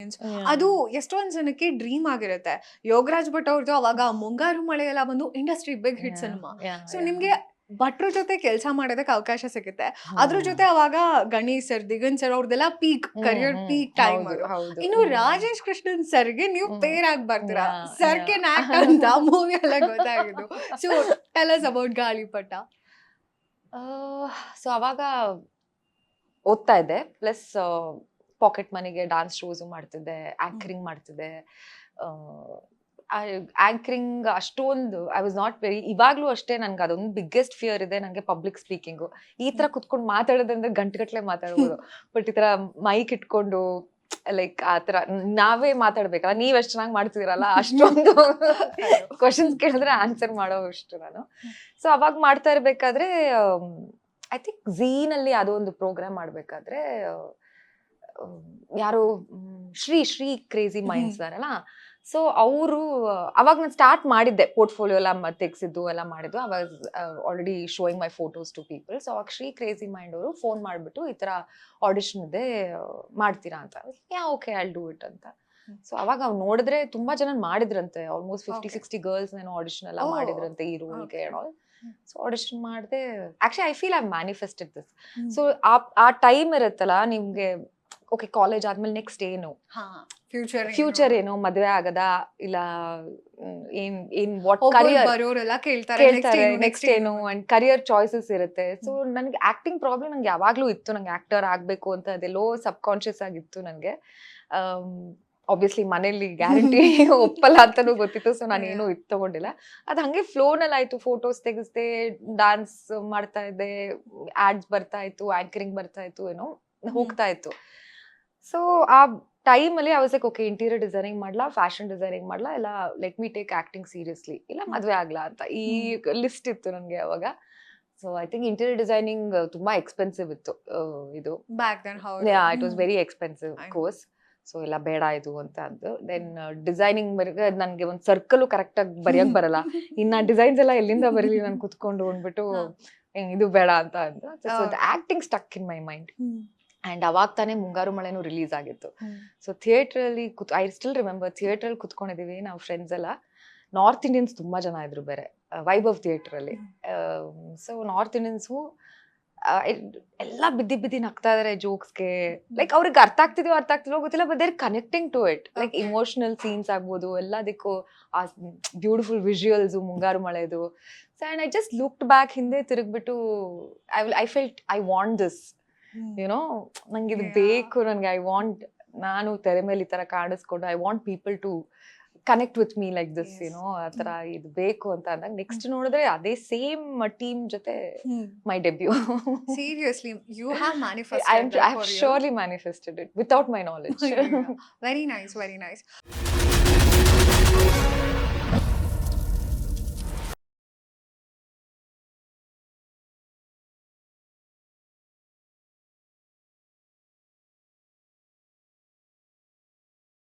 Experience. ಅದು ಎಷ್ಟೊಂದ್ ಜನಕ್ಕೆ ಡ್ರೀಮ್ ಆಗಿರುತ್ತೆ. ಯೋಗರಾಜ್ ಭಟ್ ಅವ್ರದ್ದು ಅವಾಗ ಮುಂಗಾರು ಮಳೆ ಎಲ್ಲ ಬಂದು industry big hit cinema. So ನಿಮ್ಗೆ ಭಟ್ರ ಜೊತೆ ಕೆಲಸ ಮಾಡೋದಕ್ಕೆ ಅವಕಾಶ ಸಿಗುತ್ತೆ. ಅದ್ರ ಜೊತೆ ಅವಾಗ ಗಣೇಶ್ ಸರ್, ದಿಗಂತ್ ಸರ್ ಅವ್ರದೆಲ್ಲ ಪೀಕ್ ಕರಿಯರ್ ಪೀಕ್ ಟೈಮ್ ಅದು. ಇನ್ನು ರಾಜೇಶ್ ಕೃಷ್ಣನ್ ಸರ್ಗೆ ನೀವು ಪೇರ್ ಆಗಿ ಬರ್ತೀರಾ, ಸರ್ ಕೆನ್ ಆಕ್ಟ್ ಅಂತ ಮೂವಿ ಎಲ್ಲ ಗೊತ್ತಾಗಿದ್ದು. So tell us about Gaalipata. So ಅವಾಗ ಓದ್ತಾ ಇದ್ದೆ, ಪ್ಲಸ್ ಪಾಕೆಟ್ ಮನಿಗೆ ಡಾನ್ಸ್ ಶೋಸ್ ಮಾಡ್ತಿದ್ದೆ, ಆಂಕರಿಂಗ್ ಮಾಡ್ತಿದ್ದೆ. ಆಂಕರಿಂಗ್ ಅಷ್ಟೊಂದು ಐ ವಾಸ್ ನಾಟ್ ವೆರಿ, ಇವಾಗ್ಲೂ ಅಷ್ಟೇ ನನ್ಗೆ ಅದೊಂದು ಬಿಗ್ಗೆಸ್ಟ್ ಫಿಯರ್ ಇದೆ ನಂಗೆ, ಪಬ್ಲಿಕ್ ಸ್ಪೀಕಿಂಗು. ಈ ತರ ಕುತ್ಕೊಂಡು ಮಾತಾಡೋದಂದ್ರೆ ಗಂಟೆಗಟ್ಲೆ ಮಾತಾಡ್ಬೋದು, ಬಟ್ ಈ ತರ ಮೈಕ್ ಇಟ್ಕೊಂಡು ಲೈಕ್ ಆ ತರ ನಾವೇ ಮಾತಾಡ್ಬೇಕಲ್ಲ, ನೀವ್ ಎಷ್ಟು ಚೆನ್ನಾಗಿ ಮಾಡ್ತಿದಿರಲ್ಲ, ಅಷ್ಟೊಂದು ಕ್ವಶನ್ಸ್ ಕೇಳಿದ್ರೆ ಆನ್ಸರ್ ಮಾಡೋ ಅಷ್ಟು ನಾನು. ಸೊ ಅವಾಗ ಮಾಡ್ತಾ ಇರ್ಬೇಕಾದ್ರೆ ಐ ಥಿಂಕ್ ಝೀನಲ್ಲಿ ಯಾವುದೋ ಒಂದು ಪ್ರೋಗ್ರಾಮ್ ಮಾಡ್ಬೇಕಾದ್ರೆ ಯಾರು ಶ್ರೀ ಕ್ರೇಜಿ ಮೈಂಡ್ಸ್ ಅಲ್ಲ, ಸೊ ಅವರು ಅವಾಗ ನಾನು ಸ್ಟಾರ್ಟ್ ಮಾಡಿದ್ದೆ, ಪೋರ್ಟ್ಫೋಲಿಯೋ ಎಲ್ಲ ತೆಗ್ಸಿದ್ದು ಎಲ್ಲ ಮಾಡಿದ್ದು. ಅವಾಗ already showing my photos to people. So ಅವಾಗ ಶ್ರೀ ಕ್ರೇಜಿ ಮೈಂಡ್ ಅವರು ಫೋನ್ ಮಾಡಿಬಿಟ್ಟು ಈ ಥರ ಆಡಿಷನ್ ಇದೆ ಮಾಡ್ತೀರಾ ಅಂತ. ಓಕೆ ಐ ಡೂ ಇಟ್ ಅಂತ. ಸೊ ಅವಾಗ ಅವ್ರು ನೋಡಿದ್ರೆ ತುಂಬಾ ಜನ ಮಾಡಿದ್ರಂತೆ, ಆಲ್ಮೋಸ್ಟ್ 50-60 ಗರ್ಲ್ಸ್ ನಾನು ಆಡಿಷನ್ ಎಲ್ಲ ಮಾಡಿದ್ರಂತೆ ಈ ರೋಲ್ಗೆ. ಸೊ ಆಡಿಷನ್ ಮಾಡಿದೆ. Actually I feel I manifested this. So ಆ ಟೈಮ್ ಇರುತ್ತಲ್ಲ ನಿಮ್ಗೆ, ಓಕೆ ಕಾಲೇಜ್ ಆದ್ಮೇಲೆ ನೆಕ್ಸ್ಟ್ ಏನು, ಫ್ಯೂಚರ್ ಏನು, ಮದ್ವೆ ಆಗದ ಇಲ್ಲ ಏನ್ ವಾಟ್ ಕರಿಯರ್ ಕೇಳ್ತಾರೆ, ನೆಕ್ಸ್ಟ್ ಏನು, ಅಂಡ್ ಕರಿಯರ್ ಚಾಯ್ಸಸ್ ಇರುತ್ತೆ. ಸೊ ನನ್ಗೆ ಆಕ್ಟಿಂಗ್ ಪ್ರಾಬ್ಲಮ್ ನಂಗೆ ಯಾವಾಗ್ಲೂ ಇತ್ತು, ನಂಗೆ ಆಕ್ಟರ್ ಆಗ್ಬೇಕು ಅಂತ ಅದೆಲ್ಲೋ ಸಬ್ ಕಾನ್ಶಿಯಸ್ ಆಗಿತ್ತು ನನಗೆ. ಆಬ್ವಿಯಸ್ಲಿ ಮನೇಲಿ ಗ್ಯಾರಂಟಿ ಒಪ್ಪಲ್ಲ ಅಂತಾನೂ ಗೊತ್ತಿತ್ತು. ಸೊ ನಾನು ಏನು ಇದು ತಗೊಂಡಿಲ್ಲ, ಅದು ಹಂಗೆ ಫ್ಲೋನಲ್ಲಿ ಆಯ್ತು. ಫೋಟೋಸ್ ತೆಗಿಸ್ದೆ, ಡಾನ್ಸ್ ಮಾಡ್ತಾ ಇದ್ದೆ, ಆಡ್ಸ್ ಬರ್ತಾ ಇತ್ತು, ಆಂಕರಿಂಗ್ ಬರ್ತಾ ಇತ್ತು, ಏನೋ ಹೋಗ್ತಾ ಇತ್ತು. ಸೊ ಆ ಟೈಮಲ್ಲಿ I was like okay interior designing ಮಾಡ್ಲಾ, ಫ್ಯಾಷನ್ ಡಿಸೈನಿಂಗ್ ಮಾಡ್ಲಾ, ಇಲ್ಲ let me take acting seriously, ಇಲ್ಲ ಮದ್ವೆ ಆಗ್ಲಾ ಅಂತ ಈ ಲಿಸ್ಟ್ ಇತ್ತು ನನಗೆ ಅವಾಗ. So I think interior designing ತುಂಬಾ ಎಕ್ಸ್ಪೆನ್ಸಿವ್ ಇತ್ತು, ಇದು it was very expensive course. So ಎಲ್ಲ ಬೇಡ ಇದು ಅಂತ ಅಂದು. ದೆನ್ ಡಿಸೈನಿಂಗ್ ನನಗೆ ಒಂದು ಸರ್ಕಲ್ ಕರೆಕ್ಟ್ ಆಗಿ ಬರೆಯಕ್ ಬರಲ್ಲ, ಇನ್ನ ಡಿಸೈನ್ಸ್ ಎಲ್ಲ ಎಲ್ಲಿಂದ ಬರೀಲಿ ನಾನು ಕುತ್ಕೊಂಡು ಅಂದ್ಬಿಟ್ಟು ಇದು ಬೇಡ ಅಂತ ಅಂದು. So acting stuck in my mind. And ಅವಾಗ ತಾನೇ ಮುಂಗಾರು ಮಳೆನೂ ರಿಲೀಸ್ ಆಗಿತ್ತು. ಸೊ ಥಿಯೇಟರ್ ಅಲ್ಲಿ ಐ ಸ್ಟಿಲ್ ರಿಮೆಂಬರ್, ಥಿಯೇಟರ್ ಅಲ್ಲಿ ಕುತ್ಕೊಂಡಿದೀವಿ ನಾವು ಫ್ರೆಂಡ್ಸ್ ಎಲ್ಲ. ನಾರ್ತ್ ಇಂಡಿಯನ್ಸ್ ತುಂಬಾ ಜನ ಇದ್ರು ಬೇರೆ ವೈಭವ್ ಥಿಯೇಟರ್ ಅಲ್ಲಿ. ಸೊ ನಾರ್ತ್ ಇಂಡಿಯನ್ಸು ಎಲ್ಲ ಬಿದ್ದಿ ನಗ್ತಾ ಇದಾರೆ ಜೋಕ್ಸ್ಗೆ. ಲೈಕ್ ಅವ್ರಿಗೆ ಅರ್ಥ ಆಗ್ತಿದ್ಯೋ ಗೊತ್ತಿಲ್ಲ, but there connecting to it. Like emotional scenes ಆಗ್ಬೋದು, ಎಲ್ಲದಕ್ಕೂ ಆ ಬ್ಯೂಟಿಫುಲ್ ವಿಜುವಲ್ಸ್ ಮುಂಗಾರು ಮಳೆದು. So and I just looked back, ಹಿಂದೆ ತಿರುಗ್ಬಿಟ್ಟು I felt I want this, you know, ನಂಗೆ ಇದು ಬೇಕು, ನನ್ಗೆ ಐ ವಾಂಟ್, ನಾನು ತೆರೆ ಮೇಲೆ ಈ ತರ ಕಾಣಿಸ್ಕೊಂಡು I want people to connect with me like this, you know, ಆ ತರ ಇದು ಬೇಕು ಅಂತ ಅಂದಾಗ ನೆಕ್ಸ್ಟ್ ನೋಡಿದ್ರೆ ಅದೇ ಸೇಮ್ ಟೀಮ್ ಜೊತೆ ಮೈ debut. Seriously, you have manifested I have surely manifested it without my knowledge. Very nice, very nice.